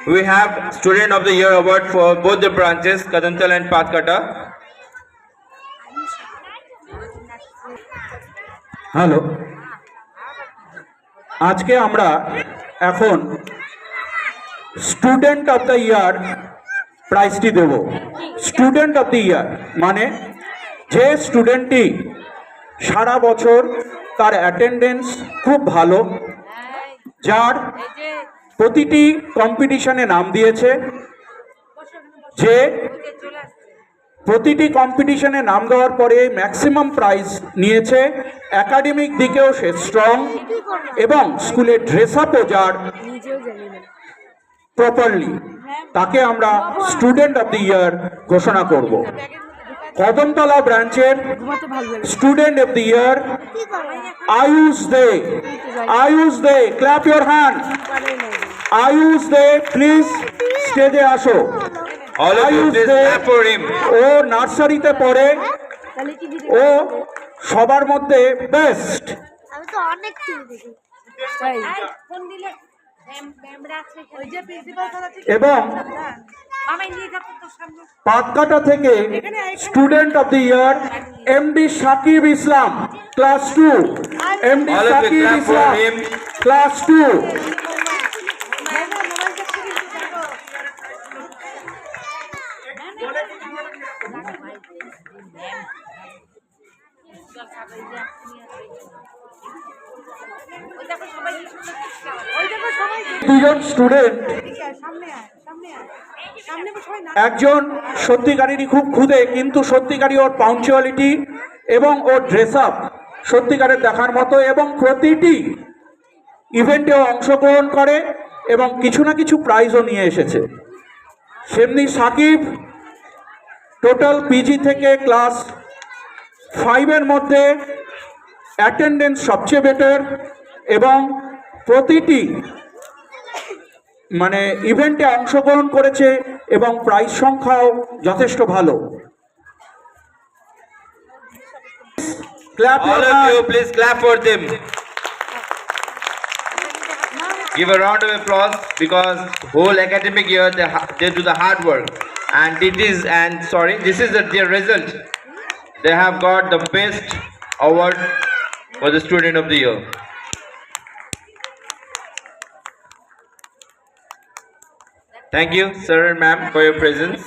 We have Student of the Year award for both the branches, Kadantal and Patkata. Hello, আজকে আমরা এখন student of the year প্রাইজটি দেব। Student of the year মানে যে স্টুডেন্টটি সারা বছর তার অ্যাটেন্ডেন্স খুব ভালো, যার প্রতিটি কম্পিটিশনে নাম দিয়েছে, যে প্রতিটি কম্পিটিশনে নাম দেওয়ার পরে ম্যাক্সিমাম প্রাইজ নিয়েছে, একাডেমিক দিকেও সে স্ট্রং এবং স্কুলে ড্রেস আপও যার প্রপারলি, তাকে আমরা স্টুডেন্ট অফ দ্য ইয়ার ঘোষণা করব। কদমতলা ব্রাঞ্চের student of the year Ayush Dey, clap your hand. Ayush Dey, please স্টেজে আসো। ও নার্সারিতে পড়ে, ও সবার মধ্যে বেস্ট। এবং পাতকাটা থেকে student of the year MD Sakib Islam, class 2। MD Sakib Islam, class 2। দুজন স্টুডেন্ট, একজন সত্যিকারেরই খুব খুদে, কিন্তু সত্যিকারই ওর পাঞ্চুয়ালিটি এবং ওর ড্রেস আপ সত্যিকারের দেখার মতো, এবং প্রতিটি ইভেন্টেও অংশগ্রহণ করে এবং কিছু না কিছু প্রাইজও নিয়ে এসেছে। সেমনি সাকিব টোটাল পিজি থেকে ক্লাস 5-এর মধ্যে অ্যাটেন্ডেন্স সবচেয়ে বেটার এবং প্রতিটি মানে ইভেন্টে অংশগ্রহণ করেছে এবং প্রাইজ সংখ্যাও যথেষ্ট ভালো। All of you, please clap for them. Give a round of applause because whole academic year they do the hard work, and this is their result. They have got the best award for the student of the year. Thank you, sir and ma'am, for your presence.